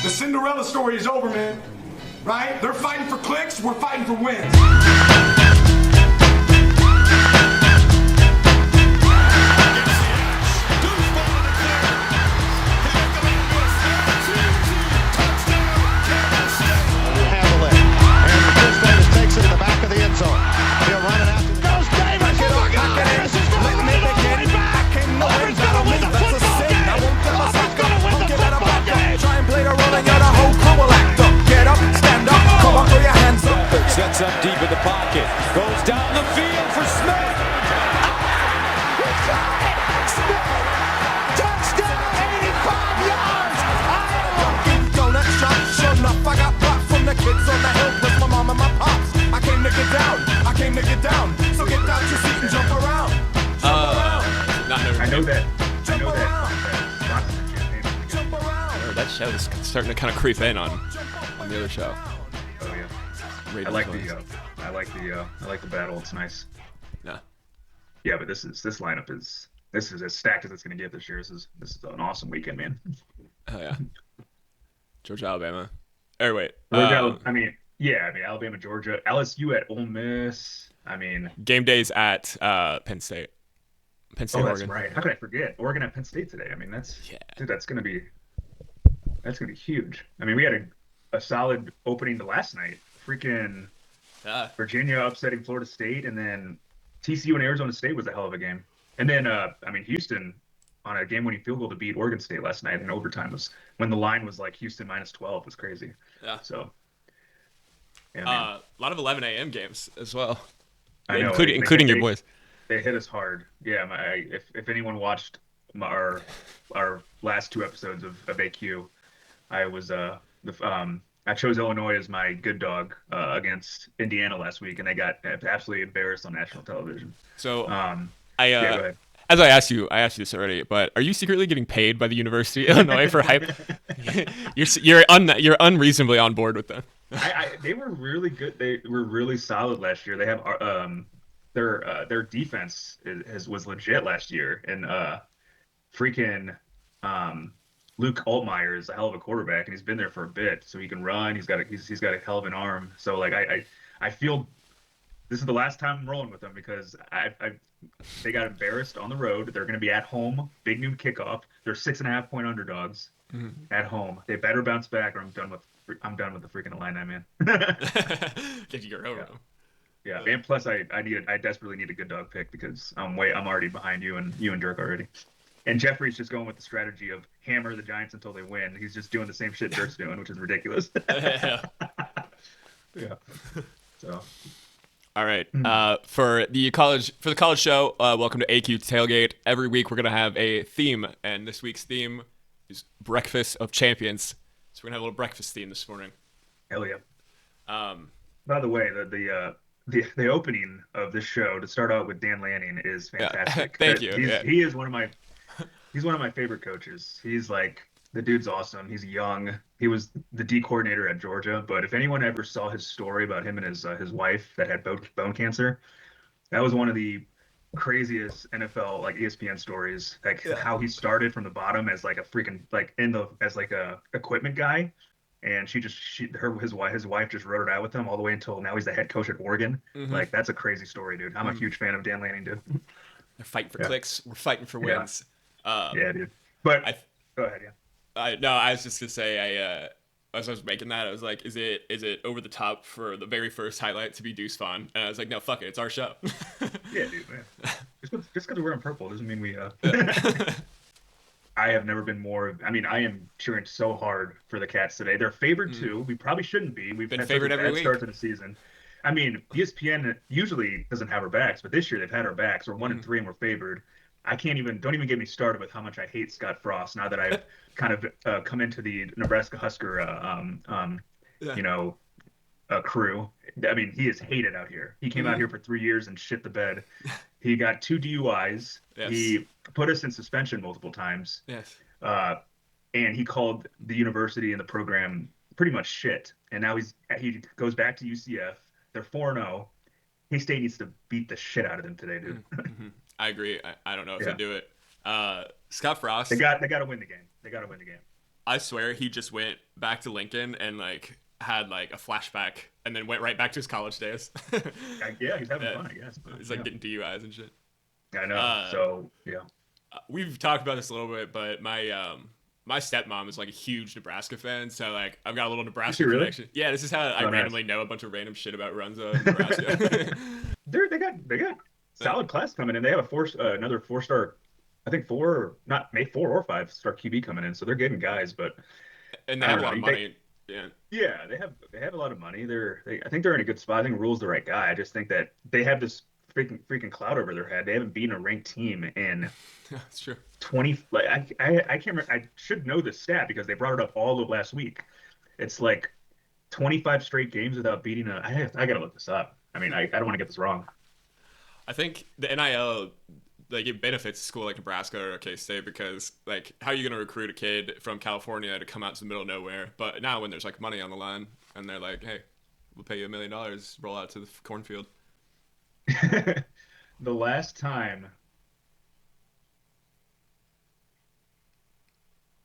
The Cinderella story is over, man. Right? They're fighting for clicks, we're fighting for wins. Sets up deep in the pocket. Goes down the field for Smith. Touchdown, 85 yards. Donut shop, sure enough, I got props from the kids on the hill with my mom and my pops. I came to get down. So get down your seat and jump around. I know that. That show is starting to kind of creep in on the other show. Oh yeah. I like the battle. It's nice. Yeah. Yeah, but this lineup is as stacked as it's gonna get this year. This is an awesome weekend, man. Oh yeah. Georgia, Alabama. Or wait. Alabama, Georgia, LSU at Ole Miss. Game days at Penn State. Penn State, that's Oregon. right. How could I forget? Oregon at Penn State today. That's gonna be huge. We had a solid opening to last night. Freaking Virginia upsetting Florida State, and then TCU and Arizona State was a hell of a game. And then Houston on a game-winning field goal to beat Oregon State last night in overtime was when the line was like Houston -12 was crazy. Yeah. So. Yeah, a lot of 11 a.m. games as well. I know, including your boys. They hit us hard. Yeah. If anyone watched our last two episodes of AQ, I chose Illinois as my good dog against Indiana last week, and they got absolutely embarrassed on national television. So, go ahead. As I asked you this already, but are you secretly getting paid by the University of Illinois for hype? You're unreasonably on board with them. They were really good. They were really solid last year. They have their defense was legit last year, and Luke Altmaier is a hell of a quarterback, and he's been there for a bit, so he can run. He's got a hell of an arm. So I feel this is the last time I'm rolling with them because they got embarrassed on the road. They're going to be at home, big noon kickoff. They're 6.5-point underdogs at home. They better bounce back, or I'm done with the freaking Illini, man. Get your own room. Yeah, and plus I desperately need a good dog pick because I'm already behind you and Dirk already. And Jeffrey's just going with the strategy of hammer the Giants until they win. He's just doing the same shit Dirk's doing, which is ridiculous. Yeah. So. All right. For the college show, welcome to AQ Tailgate. Every week we're gonna have a theme, and this week's theme is Breakfast of Champions. So we're gonna have a little breakfast theme this morning. Hell yeah. By the way, the opening of this show to start out with Dan Lanning is fantastic. Thank you. He is one of my favorite coaches. He's the dude's awesome. He's young. He was the D coordinator at Georgia. But if anyone ever saw his story about him and his wife that had bone cancer, that was one of the craziest NFL ESPN stories. How he started from the bottom as a freaking as a equipment guy. And his wife just wrote it out with him all the way until now he's the head coach at Oregon. Mm-hmm. That's a crazy story, dude. I'm a huge fan of Dan Lanning, dude. They're fighting for clicks. We're fighting for wins. Yeah, dude. But go ahead, yeah. I was just gonna say, as I was making that, I was like, is it over the top for the very first highlight to be Deuce Vaughn? And I was like, no, fuck it, it's our show. Yeah, dude, man. Just because we're in purple doesn't mean we. I have never been more. I am cheering so hard for the Cats today. They're favored too. We probably shouldn't be. We've been favored every week. Start to the season. ESPN usually doesn't have our backs, but this year they've had our backs. We're 1-3 and we're favored. Don't even get me started with how much I hate Scott Frost now that I've kind of come into the Nebraska Husker crew. He is hated out here. He came out here for 3 years and shit the bed. He got 2 DUIs. Yes. He put us in suspension multiple times. Yes. And he called the university and the program pretty much shit. And now he goes back to UCF. They're 4-0. K-State needs to beat the shit out of them today, dude. Mm-hmm. I agree. I don't know if they do it. Scott Frost. They got to win the game. I swear he just went back to Lincoln and like had like a flashback and then went right back to his college days. Yeah, he's having fun, I guess. He's like getting DUIs and shit. I know. So yeah. We've talked about this a little bit, but my stepmom is like a huge Nebraska fan, so like I've got a little Nebraska really? connection. Yeah, this is how I randomly know a bunch of random shit about Runza, Nebraska. They got solid class coming in. They have another 4-star, I think 4 or 5-star QB coming in, so they're getting guys, but and they have a lot of money. Yeah, they have a lot of money. I think they're in a good spot. I think Rule's the right guy. I just think that they have this freaking cloud over their head. They haven't beaten a ranked team in That's true. 20. Like I can't remember. I should know this stat because they brought it up all of last week. It's like 25 straight games without beating I gotta look this up. I mean, I don't want to get this wrong. I think the NIL, like, it benefits a school like Nebraska or K-State because, like, how are you going to recruit a kid from California to come out to the middle of nowhere? But now when there's, like, money on the line and they're like, hey, we'll pay you $1 million, roll out to the cornfield. The last time,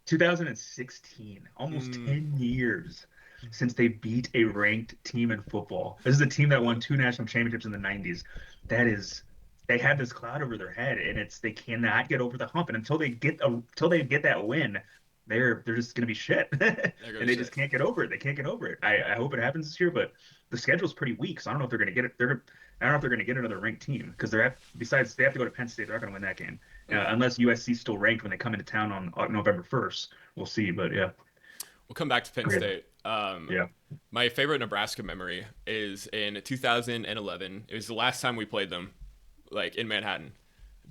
2016, almost 10 years since they beat a ranked team in football. This is a team that won 2 national championships in the 90s. They have this cloud over their head, and they cannot get over the hump. And until they get that win, they're just gonna be shit, and they just can't get over it. They can't get over it. I hope it happens this year, but the schedule's pretty weak, so I don't know if they're gonna get it. I don't know if they're gonna get another ranked team because besides they have to go to Penn State. They're not gonna win that game unless USC's still ranked when they come into town on November 1st. We'll see, but yeah. We'll come back to Penn State. Yeah. My favorite Nebraska memory is in 2011. It was the last time we played them, like in Manhattan,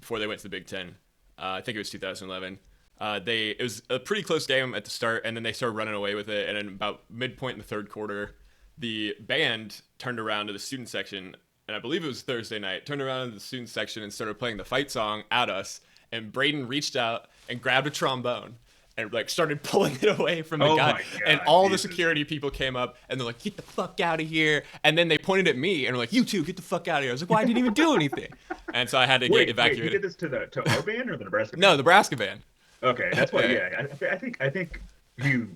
before they went to the Big Ten. I think it was 2011. It was a pretty close game at the start, and then they started running away with it. And then about midpoint in the third quarter, the band turned around to the student section, and I believe it was Thursday night, turned around to the student section and started playing the fight song at us. And Braden reached out and grabbed a trombone and like started pulling it away from the guy. My God, and all Jesus. the security people came up and they're like, get the fuck out of here. And then they pointed at me and were like, you two, get the fuck out of here. I was like, well, I didn't even do anything. And so I had to get evacuated. Wait, you did this to our band or the Nebraska band? No, the Nebraska band. Okay, that's why. Yeah, I think he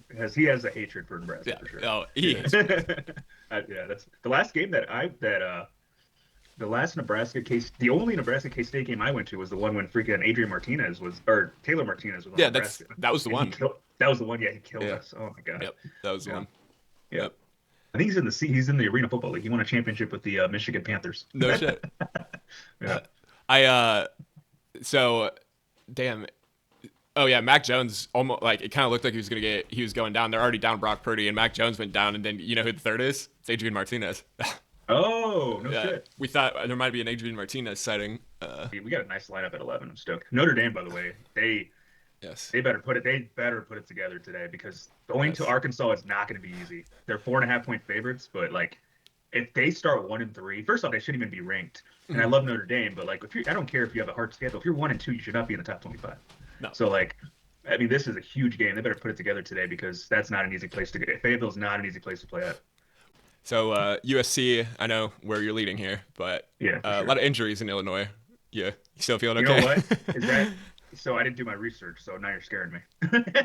has a hatred for Nebraska for sure. Oh, he is. Yeah, that's the last game the last the only Nebraska K-State game I went to was the one when freaking Taylor Martinez was on Nebraska. That was the one. That was the one. Yeah, he killed us. Oh my God. Yep, that was the one. Yep. I think he's in the Arena Football League. He won a championship with the Michigan Panthers. No shit. Yeah. So, damn. Oh yeah, Mac Jones almost like it kind of looked like he was going down. They're already down Brock Purdy, and Mac Jones went down, and then you know who the third is? It's Adrian Martinez. Oh, no shit. We thought there might be an Adrian Martinez sighting. We got a nice lineup at 11. I'm stoked. Notre Dame, by the way, they better put it together today because going to Arkansas is not going to be easy. They're 4.5-point favorites, but like if they start 1-3, first off, they shouldn't even be ranked. And I love Notre Dame, but like I don't care if you have a hard schedule. If you're 1-2, you should not be in the top 25. No. So like, I mean, this is a huge game. They better put it together today because that's not an easy place to get. Fayetteville's not an easy place to play at. So USC, I know where you're leading here, but yeah, a lot of injuries in Illinois. Yeah, you still feeling okay? You know what? Is that so? I didn't do my research, so now you're scaring me.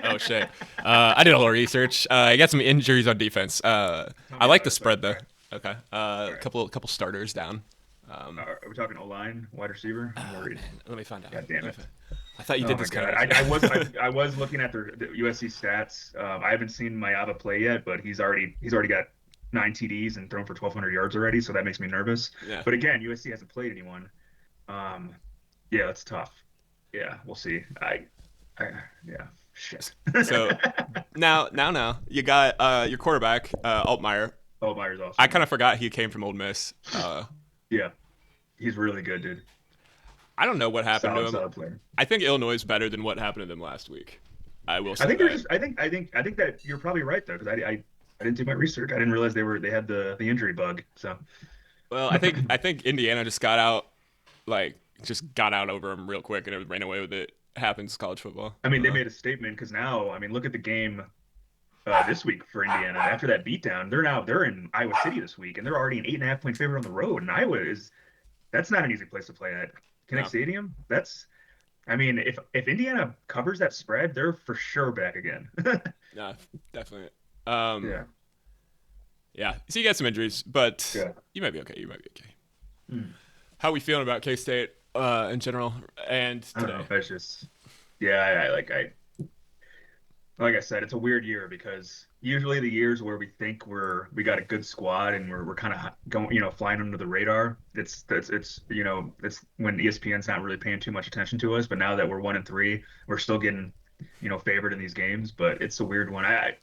Oh shit! I did a little research. I got some injuries on defense. I like the spread though. Okay, a couple starters down. Are we talking O-line, wide receiver? I'm worried. Let me find out. God damn it! I thought you did this kind of. I was looking at the USC stats. I haven't seen Mayava play yet, but he's already got 9 TDs and thrown for 1,200 yards already, so that makes me nervous. Yeah. But again, USC hasn't played anyone. Yeah, it's tough. Yeah, we'll see. Yeah, shit. So now you got your quarterback, Altmaier. Altmaier's awesome. I kind of forgot he came from Ole Miss. Yeah, he's really good, dude. I don't know what happened to him. Solid player. I think Illinois is better than what happened to them last week. I will say. I think that you're probably right though, because I didn't do my research. I didn't realize they had the injury bug. So, well, I think Indiana just got out over him real quick and it ran away with it. It happens college football. I mean, they made a statement because now, I mean, look at the game this week for Indiana. After that beatdown, they're in Iowa City this week, and they're already an 8.5-point favorite on the road. And that's not an easy place to play at. Kinnick Stadium. I mean, if Indiana covers that spread, they're for sure back again. Nah, definitely. Yeah. Yeah. So you got some injuries, but Yeah. you might be okay. You might be okay. Mm. How are we feeling about K-State in general and I don't today? know. It's just, yeah, like I said, it's a weird year because usually the years where we think we got a good squad and we're kind of going, flying under the radar. It's it's when ESPN's not really paying too much attention to us. But now that we're 1-3, we're still getting, favored in these games. But it's a weird one. I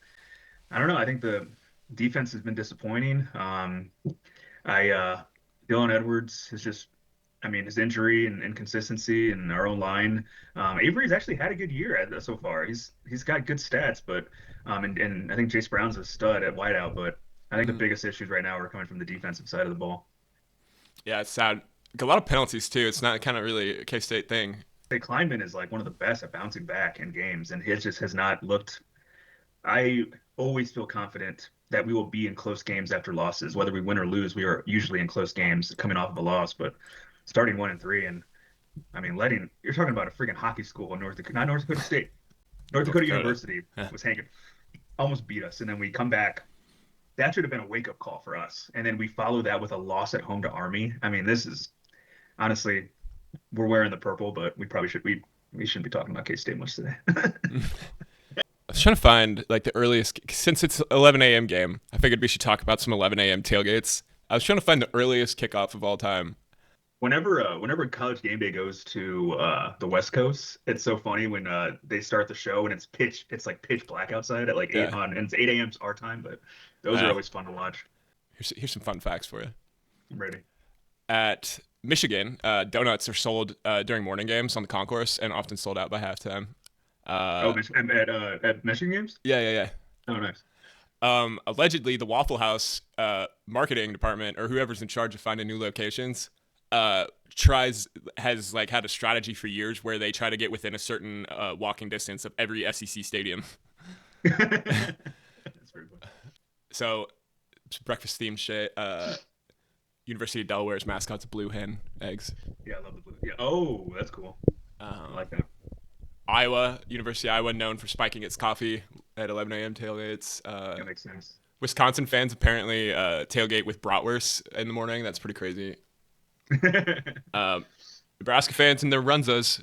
don't know. I think the defense has been disappointing. I Dylan Edwards is just, I mean, his injury and inconsistency in our own line. Avery's actually had a good year so far. He's got good stats, but and I think Jace Brown's a stud at wideout. But I think the biggest issues right now are coming from the defensive side of the ball. Yeah, it's sad. A lot of penalties too. It's not kind of really a K-State thing. Kleinman is like one of the best at bouncing back in games, and he just has not looked. I always feel confident that we will be in close games after losses, whether we win or lose. We are usually in close games coming off of a loss, but starting 1-3, and I mean, you're talking about a freaking hockey school in North Dakota, not North Dakota State, North Dakota University was hanging, almost beat us, and then we come back. That should have been a wake-up call for us, and then we follow that with a loss at home to Army. I mean, this is honestly, we're wearing the purple, but we shouldn't be talking about K-State much today. I was trying to find like the earliest, since it's 11 a.m. game. I figured we should talk about some 11 a.m. tailgates. I was trying to find the earliest kickoff of all time. Whenever College Game Day goes to the West Coast, it's so funny when they start the show and it's like pitch black outside at like 8 and it's 8 a.m. our time, but those are always fun to watch. Here's some fun facts for you. I'm ready. At Michigan, donuts are sold during morning games on the concourse and often sold out by halftime. At Michigan games? Yeah. Oh, nice. Allegedly, the Waffle House marketing department or whoever's in charge of finding new locations has had a strategy for years where they try to get within a certain walking distance of every SEC stadium. That's very fun. So, breakfast themed shit. University of Delaware's mascot's blue hen eggs. Yeah, I love the blue. Yeah. Oh, that's cool. I like that. University of Iowa, known for spiking its coffee at 11 a.m. tailgates. That makes sense. Wisconsin fans apparently tailgate with bratwurst in the morning. That's pretty crazy. Nebraska fans and their runzas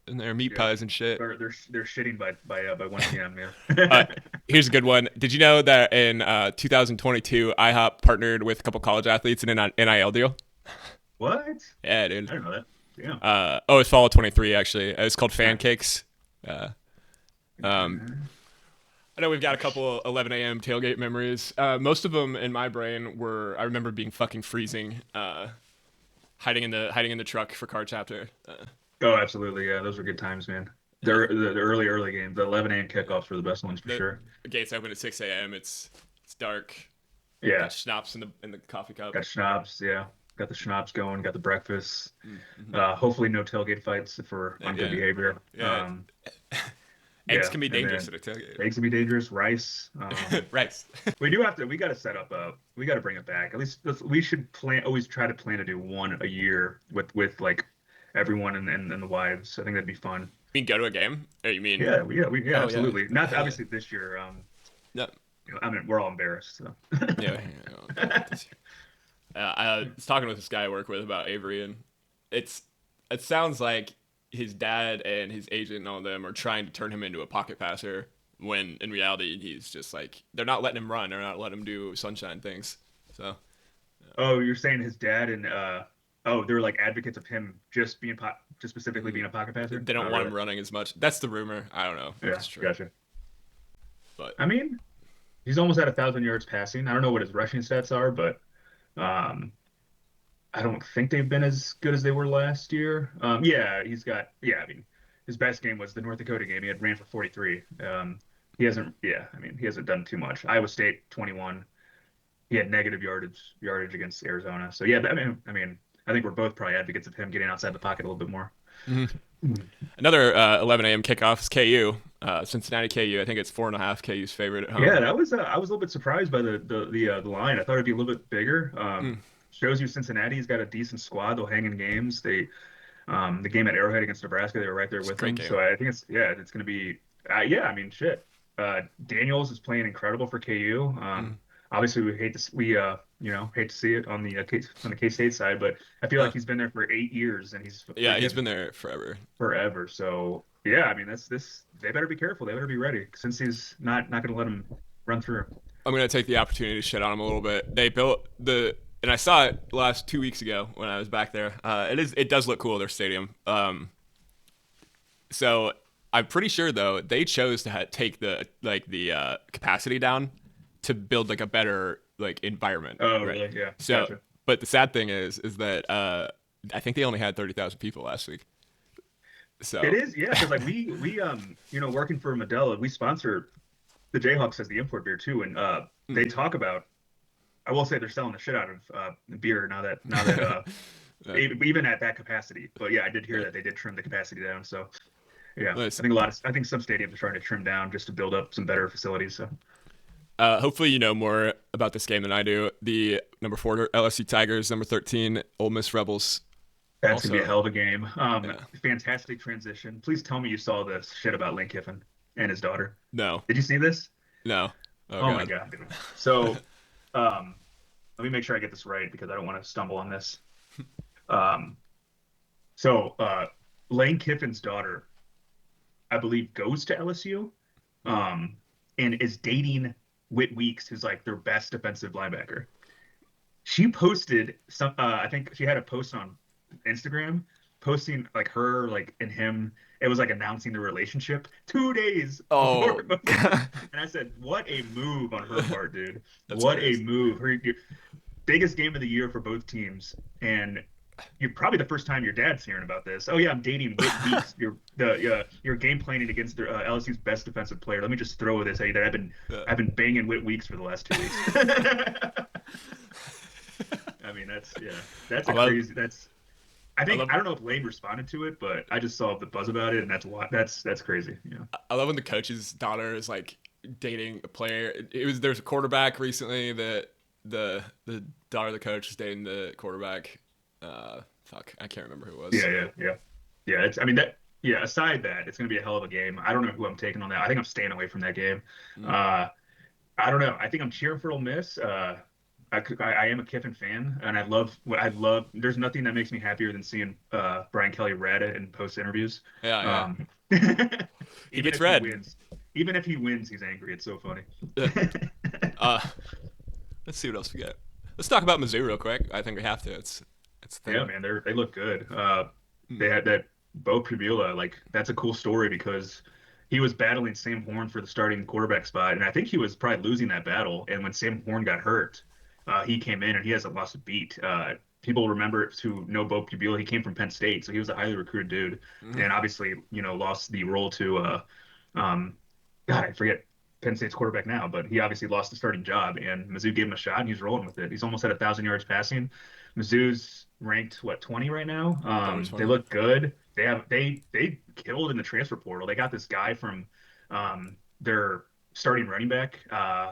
and their meat pies and shit. They're shitting by 1 p.m. Yeah. Here's a good one. Did you know that in 2022 IHOP partnered with a couple college athletes in an NIL deal? What? Yeah, dude. I didn't know that. Yeah. It's fall of 23 actually. It's called Fan Cakes. I know we've got a couple 11 a.m. tailgate memories. Most of them in my brain were I remember being fucking freezing, hiding in the truck for car chapter. Oh, absolutely. Yeah, those were good times, man. The early games, the 11 a.m. kickoffs were the best ones for sure. The gates open at 6 a.m. It's dark. Yeah. Got schnapps in the coffee cup. Got schnapps. Yeah. Got the schnapps going. Got the breakfast. Mm-hmm. Hopefully no tailgate fights if we're on good behavior. Yeah. Eggs can be dangerous at a tailgate. Eggs can be dangerous. Rice. Rice. We got to set up we got to bring it back. At least we should always try to plan to do one a year with like everyone and the wives. I think that'd be fun. You mean go to a game? Or you mean? Yeah, absolutely. Not obviously this year. No. I mean, we're all embarrassed. So. Yeah. I was talking with this guy I work with about Avery, and it sounds like his dad and his agent and all of them are trying to turn him into a pocket passer when in reality he's just like they're not letting him run, they're not letting him do sunshine things. So. Oh, you're saying his dad and they're like advocates of him just specifically being a pocket passer. They don't want him running as much. That's the rumor. I don't know. Yeah, that's true. Gotcha. But I mean, he's almost at 1,000 yards passing. I don't know what his rushing stats are, but I don't think they've been as good as they were last year. I mean, his best game was the North Dakota game. He had ran for 43. He hasn't done too much. Iowa State 21. He had negative yardage against Arizona. So yeah, I mean, I think we're both probably advocates of him getting outside the pocket a little bit more. Mm-hmm. Another 11 a.m. kickoff is KU, Cincinnati KU. I think it's 4.5 KU's favorite at home. Yeah, I was a little bit surprised by the line. I thought it'd be a little bit bigger. Shows you Cincinnati's got a decent squad. They'll hang in games. They The game at Arrowhead against Nebraska, they were right there with great them. game. So I think it's going to be I mean, shit. Daniels is playing incredible for KU. Obviously, we hate to see it on the K-State side, but I feel like he's been there for 8 years and he's been there forever. Forever. So yeah, I mean they better be careful. They better be ready since he's not going to let him run through. I'm gonna take the opportunity to shit on him a little bit. They built and I saw it last 2 weeks ago when I was back there. It does look cool, their stadium. So I'm pretty sure though they chose to take the capacity down to build like a better like environment. Oh, right? really? Yeah. So, Gotcha. but the sad thing is that I think they only had 30,000 people last week. So it is, yeah, because like we working for Modelo, we sponsor the Jayhawks as the import beer too, and they talk about. I will say they're selling the shit out of beer now that even at that capacity. But yeah, I did hear that they did trim the capacity down. So yeah, nice. I think some stadiums are trying to trim down just to build up some better facilities. So hopefully you know more about this game than I do. The number 4 LSU Tigers, number 13 Ole Miss Rebels. That's gonna be a hell of a game. Fantastic transition. Please tell me you saw this shit about Lane Kiffin and his daughter. No. Did you see this? No. Oh my god, dude. So, let me make sure I get this right because I don't want to stumble on this. Lane Kiffin's daughter, I believe, goes to LSU, and is dating Whit Weeks, who's like their best defensive linebacker. She posted some. I think she had a post on Instagram posting like her and him. It was like announcing the relationship 2 days before. And I said, what a move on her part, dude. What a move. Her biggest game of the year for both teams. And you're probably the first time your dad's hearing about this. Oh yeah, I'm dating Whit Weeks. You're game planning against LSU's best defensive player. Let me just throw this at you that I've been banging Whit Weeks for the last 2 weeks. I mean, that's crazy. I don't know if Lane responded to it, but I just saw the buzz about it, and that's crazy. Yeah. I love when the coach's daughter is like dating a player. There's a quarterback recently that the daughter of the coach is dating the quarterback. I can't remember who it was. Yeah. Aside that, it's gonna be a hell of a game. I don't know who I'm taking on that. I think I'm staying away from that game. I don't know. I think I'm cheering for Ole Miss. I am a Kiffin fan, and I love. There's nothing that makes me happier than seeing Brian Kelly red in post interviews. Yeah. He gets red. Even if he wins, he's angry. It's so funny. Let's see what else we got. Let's talk about Mizzou real quick. I think we have to. It's yeah, man. They look good. They had that Bo Pribula. Like that's a cool story because he was battling Sam Horn for the starting quarterback spot, and I think he was probably losing that battle. And when Sam Horn got hurt, he came in and he hasn't lost a beat. People remember to know Bo Pribula. He came from Penn State, so he was a highly recruited dude, and obviously, lost the role to God, I forget Penn State's quarterback now, but he obviously lost the starting job, and Mizzou gave him a shot, and he's rolling with it. He's almost at 1,000 yards passing. Mizzou's ranked 20 right now. They look good. They killed in the transfer portal. They got this guy from their starting running back.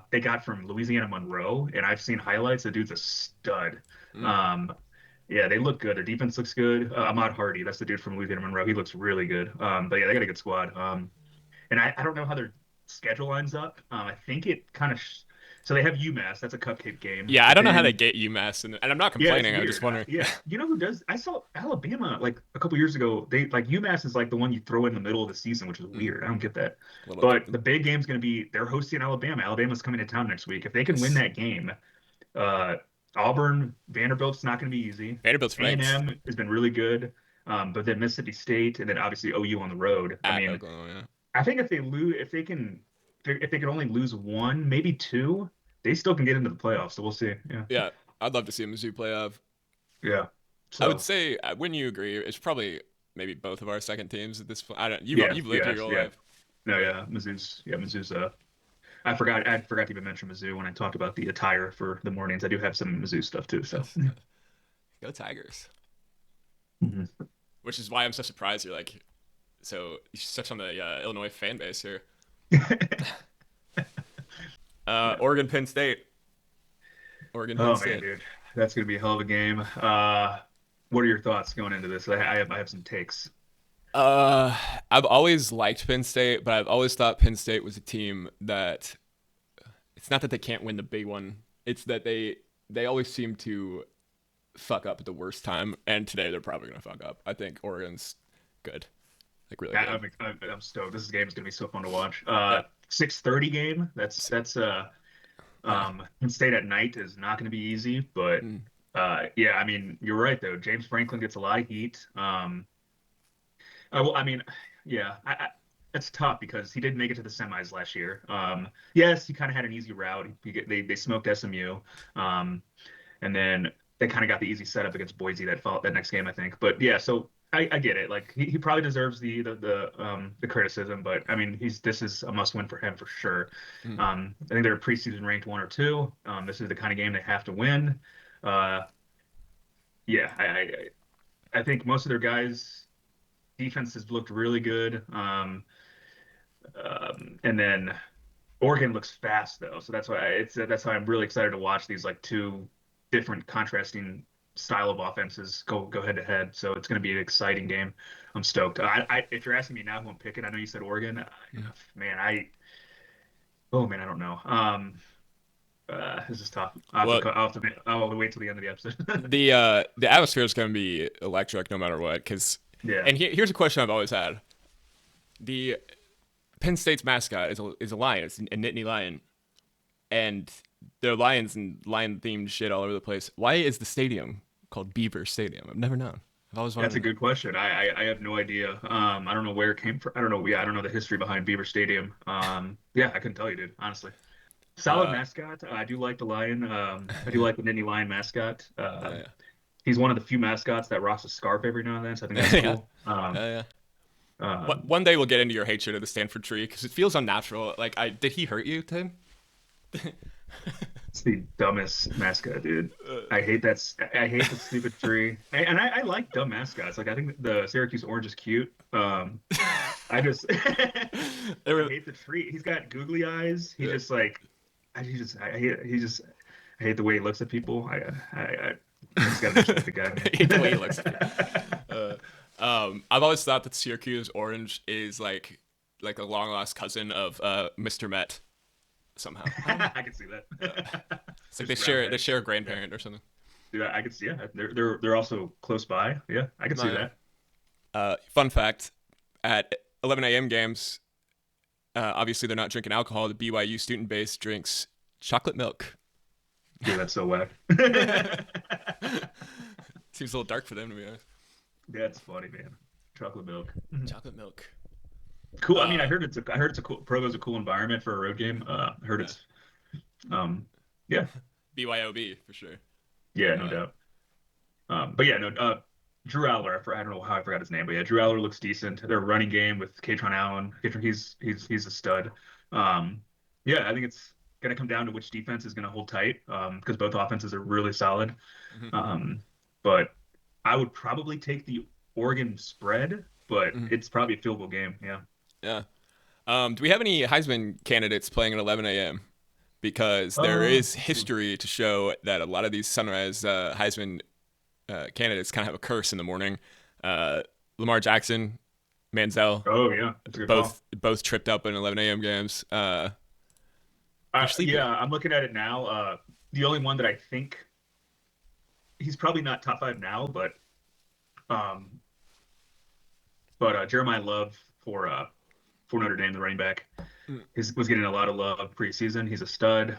They got from Louisiana Monroe, and I've seen highlights. The dude's a stud. Yeah, they look good. Their defense looks good. Ahmad Hardy, that's the dude from Louisiana Monroe. He looks really good. But yeah, they got a good squad. And I don't know how their schedule lines up. I think it kind of so they have UMass. That's a cupcake game. Yeah, I don't know how they get UMass, and I'm not complaining. I'm just wondering. Yeah, you know who does? I saw Alabama like a couple years ago. They like UMass is like the one you throw in the middle of the season, which is weird. I don't get that. But the big game's going to be they're hosting Alabama. Alabama's coming to town next week. If they can win that game, Auburn, Vanderbilt's not going to be easy. Vanderbilt's ranked. A&M has been really good, but then Mississippi State and then obviously OU on the road. Oklahoma, I think if they can only lose one, maybe two, they still can get into the playoffs. So we'll see. Yeah, I'd love to see a Mizzou playoff. Yeah, I would say, wouldn't you agree? It's probably maybe both of our second teams at this point. You've lived here your life. No, yeah, Mizzou's. I forgot to even mention Mizzou when I talked about the attire for the mornings. I do have some Mizzou stuff too. So go Tigers. Mm-hmm. Which is why I'm so surprised you're like, so you're such on the Illinois fan base here. Oregon, Penn State. Man, dude, that's gonna be a hell of a game. What are your thoughts going into this? I have some takes. I've always liked Penn State, but I've always thought Penn State was a team that it's not that they can't win the big one. It's that they always seem to fuck up at the worst time, and today they're probably gonna fuck up. I think Oregon's good, like really good. I'm stoked. This game is gonna be so fun to watch. 6:30 game. That's Penn State at night is not gonna be easy, but yeah, I mean you're right though. James Franklin gets a lot of heat. Well, I mean, yeah, it's tough because he did make it to the semis last year. Yes, he kind of had an easy route. They smoked SMU, and then they kind of got the easy setup against Boise that next game, I think. But yeah, so I get it. Like he probably deserves the criticism, but I mean this is a must win for him for sure. I think they're preseason ranked 1 or 2. This is the kind of game they have to win. Yeah, I think most of their guys' defenses looked really good. And then Oregon looks fast though, so that's why I'm really excited to watch these like two different contrasting style of offenses go head to head. So it's going to be an exciting game. I'm stoked. If you're asking me now who I'm picking, I know you said Oregon. Man, I don't know. This is tough. I'll have to wait till the end of the episode. The atmosphere is going to be electric no matter what. Because and here's a question I've always had: the Penn State's mascot is a lion. It's a Nittany lion, and there are lions and lion themed shit all over the place. Why is the stadium called Beaver Stadium? I've never known. I've always wondered. That's a good question. I have no idea. I don't know where it came from. I don't know. Yeah, I don't know the history behind Beaver Stadium. Yeah, I couldn't tell you, dude. Honestly. Solid mascot. I do like the lion. I do like the Nittany lion mascot. He's one of the few mascots that rocks a scarf every now and then, so I think that's cool. One day we'll get into your hatred of the Stanford Tree because it feels unnatural. Like, did he hurt you, Tim? It's the dumbest mascot, dude. I hate that. I hate the stupid tree. And I like dumb mascots. Like I think the Syracuse orange is cute. I just I hate the tree. He's got googly eyes. He just like I hate the way he looks at people. I just gotta mention the guy. I hate the way he looks at people. I've always thought that Syracuse orange is like a long lost cousin of Mr. Met. Somehow, I can see that. It's like they share a grandparent or something. Dude, I could see. Yeah, they're also close by. Yeah, I can see that. Fun fact: at 11 a.m. games, obviously they're not drinking alcohol. The BYU student base drinks chocolate milk. Dude, that's so whack. Seems a little dark for them, to be honest. That's funny, man. Chocolate milk. Chocolate milk. Cool. I mean, I heard it's a cool. Provo's a cool environment for a road game. I heard it's, yeah. BYOB for sure. Yeah, no doubt. But yeah, no. Drew Aller. I don't know how I forgot his name, but yeah, Drew Aller looks decent. Their running game with Katron Allen. He's a stud. Yeah, I think it's gonna come down to which defense is gonna hold tight. Because both offenses are really solid. But I would probably take the Oregon spread, but it's probably a field goal game. Yeah. Yeah. Do we have any Heisman candidates playing at 11 a.m.? Because there is history to show that a lot of these sunrise Heisman candidates kind of have a curse in the morning. Lamar Jackson, Manziel. Oh yeah, that's a good both tripped up in 11 a.m. games. Yeah, I'm looking at it now. The only one that I think he's probably not top 5 now, but Jeremiah Love for Notre Dame, the running back, was getting a lot of love preseason. He's a stud.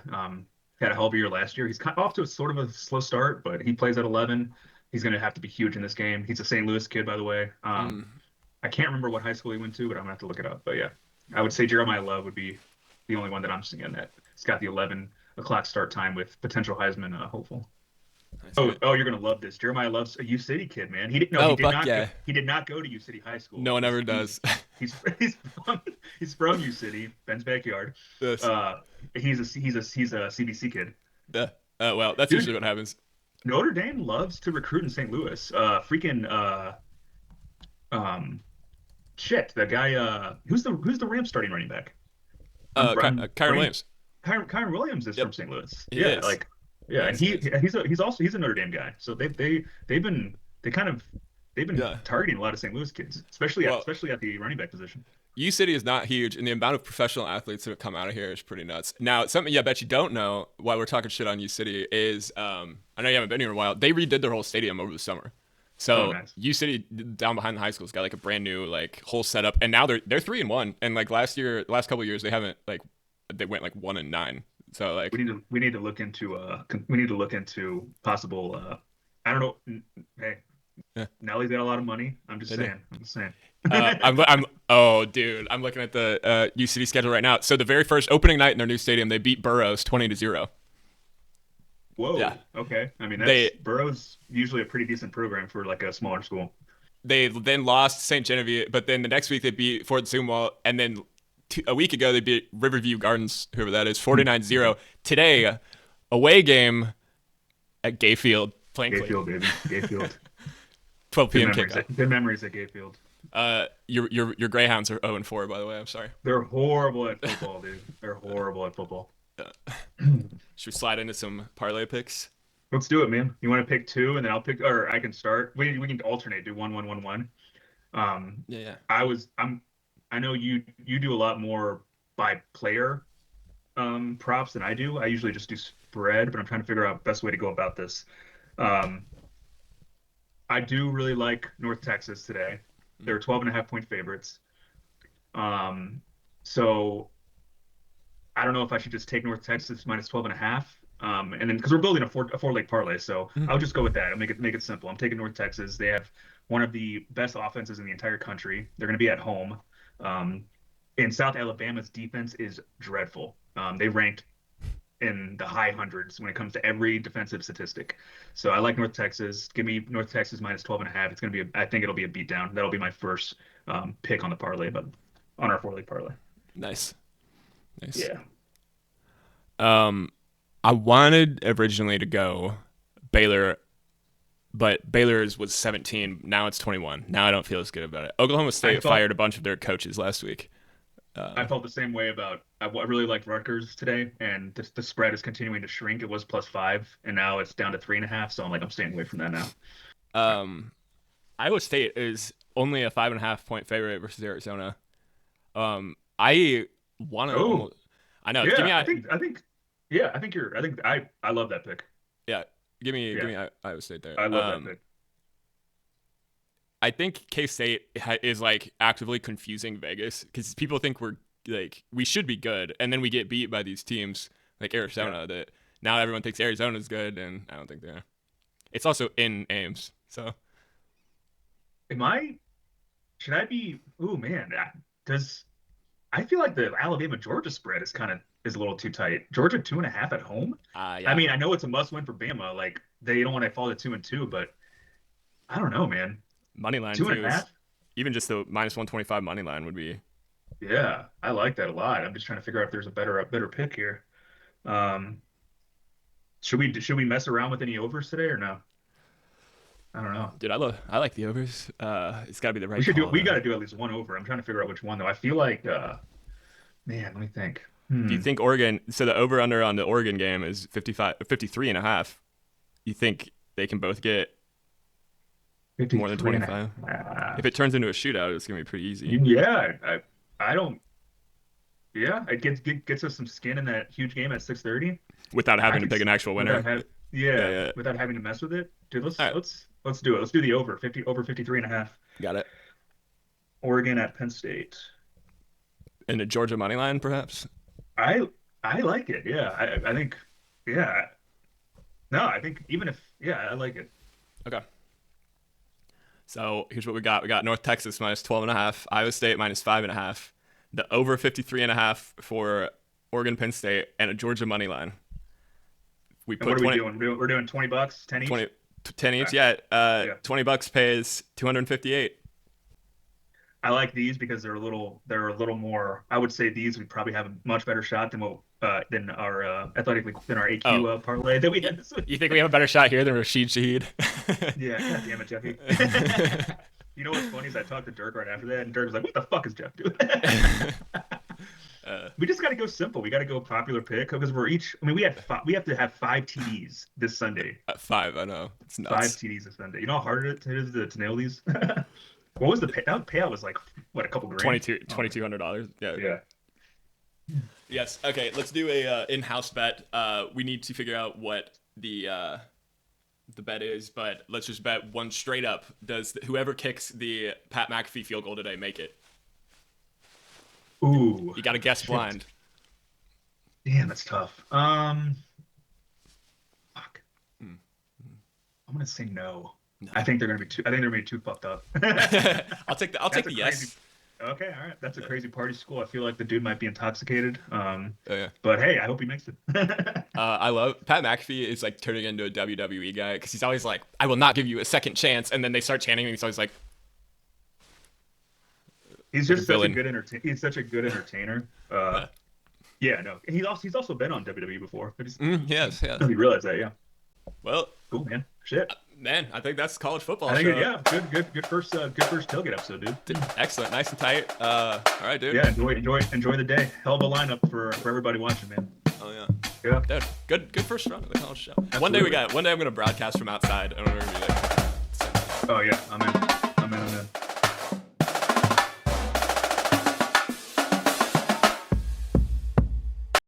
Had a hell of a year last year. He's kind of off to a sort of a slow start, but he plays at 11. He's going to have to be huge in this game. He's a St. Louis kid, by the way. I can't remember what high school he went to, but I'm going to have to look it up. But yeah, I would say Jeremiah Love would be the only one that I'm seeing that it's got the 11 o'clock start time with potential Heisman hopeful. Oh, you're gonna love this. Jeremiah Love's a U City kid, man. He did not go to U City High School. No one ever does. He's from U City, Ben's backyard. Yes. He's a CBC kid. Well, that's usually what happens. Notre Dame loves to recruit in St. Louis. Shit, the guy. Who's the Rams starting running back? Kyron Williams. Kyron Williams is from St. Louis. He is. And he's a Notre Dame guy. So they've been they've been targeting a lot of St. Louis kids, especially at the running back position. U City is not huge, and the amount of professional athletes that have come out of here is pretty nuts. Now, something I bet you don't know, while we're talking shit on U City, is I know you haven't been here in a while. They redid their whole stadium over the summer. So nice. U City down behind the high school's got like a brand new like whole setup, and now they're 3-1. And like last couple of years, they haven't they went like 1-9. So like we need to look into possible. I don't know. Hey, Nelly's got a lot of money. I'm just saying. Oh, dude, I'm looking at the U City schedule right now. So the very first opening night in their new stadium, they beat Burroughs 20-0. Whoa. Yeah. Okay. I mean, Burroughs usually a pretty decent program for like a smaller school. They then lost St. Genevieve, but then the next week they beat Fort Zumwalt, and then a week ago they beat Riverview Gardens, whoever that is, 49-0. Today, away game at Gayfield. Gayfield, baby. Gayfield. 12 p.m. kickoff. Good memories at Gayfield. Your Greyhounds are 0-4, by the way. I'm sorry. They're horrible at football, dude. They're horrible at football. Should we slide into some parlay picks? Let's do it, man. You want to pick two, and then I'll pick, or I can start. We can alternate. Do 1-1-1-1. Yeah. I know you do a lot more by player props than I do. I usually just do spread, but I'm trying to figure out the best way to go about this. I do really like North Texas today. They're 12.5-point favorites. So I don't know if I should just take North Texas minus 12.5. And then because we're building a four-leg parlay, so I'll just go with that. I'll make it simple. I'm taking North Texas. They have one of the best offenses in the entire country. They're going to be at home. In South Alabama's defense is dreadful. They ranked in the high hundreds when it comes to every defensive statistic. So I like North Texas. Give me North Texas minus 12.5. It's going to be I think it'll be a beatdown. That'll be my first pick on the parlay, but on our four-leg parlay. Nice. Yeah. I wanted originally to go Baylor, but Baylor's was 17. Now it's 21. Now I don't feel as good about it. Oklahoma State fired a bunch of their coaches last week. I felt the same way about I really liked Rutgers today, and the spread is continuing to shrink. It was +5, and now it's down to 3.5. So I'm staying away from that now. Iowa State is only a 5.5-point favorite versus Arizona. I want to. I know. Yeah, I love that pick. Yeah, give me Iowa State there. I love that pick. I think K-State is actively confusing Vegas because people think we should be good, and then we get beat by these teams like Arizona that now everyone thinks Arizona's good, and I don't think they are. It's also in Ames, so. Should I be? Ooh, man, I feel like the Alabama-Georgia spread is a little too tight. Georgia 2.5 at home. Yeah. I mean, I know it's a must-win for Bama. They don't want to fall to 2-2, but I don't know, man. Money line 2.5. Even just the -125 money line would be. Yeah, I like that a lot. I'm just trying to figure out if there's a better pick here. Should we mess around with any overs today or no? I don't know. Dude, I like the overs. It's got to be the right. We got to do at least one over. I'm trying to figure out which one though. I feel like, man, let me think. Do you think Oregon? So the over under on the Oregon game is 53.5. You think they can both get more than 25? If it turns into a shootout, it's gonna be pretty easy. Yeah, I don't. Yeah, it gets us some skin in that huge game at 6:30 without having to pick an actual winner. Without having to mess with it, dude. Let's do it. Let's do the over 53.5. Got it. Oregon at Penn State. And a Georgia money line, perhaps. I like it. Yeah, I think. Yeah. No, I think even if I like it. Okay. So here's what we got. We got North Texas minus 12.5, Iowa State minus 5.5, the over 53.5 for Oregon Penn State, and a Georgia money line. What are we doing? We're doing $20, 10 each. 10 each, yeah. $20 pays 258. I like these because they're a little more. I would say these we probably have a much better shot than our AQ parlay that we had this week. You think we have a better shot here than Rashid Shaheed? Yeah, God damn it, Jeffy. You know what's funny is I talked to Dirk right after that, and Dirk was like, "What the fuck is Jeff doing?" We just got to go simple. We got to go popular pick because we have to have 5 TDs this Sunday. 5, I know. It's nuts. 5 TDs this Sunday. You know how hard it is to nail these? What was the payout? Was like, what, a couple grand? $2,200. Yeah. Yeah. Yes. Okay. Let's do a in-house bet. We need to figure out what the bet is, but let's just bet one straight up. Does whoever kicks the Pat McAfee field goal today make it? Ooh. You got to guess blind. Damn, that's tough. Fuck. I'm gonna say no. I think they're gonna be too fucked up. I'll take the yes. Okay, all right. That's a crazy party school. I feel like the dude might be intoxicated. Yeah. But hey, I hope he makes it. I love Pat McAfee is like turning into a WWE guy because he's always like, I will not give you a second chance, and then they start chanting him. He's always like, he's just such a good entertainer. He's such a good entertainer. Yeah, no. He's also been on WWE before. Yes. You realize that, yeah. Well, cool, man. Shit. Man, I think that's college football. I think, yeah, good first tailgate episode, dude. Excellent, nice and tight. All right, dude. Yeah, enjoy the day. Hell of a lineup for everybody watching, man. Oh yeah. Yeah. Dude, good first run of the college show. Absolutely. One day I'm gonna broadcast from outside. I don't know where we're gonna be like. Oh yeah, I'm in.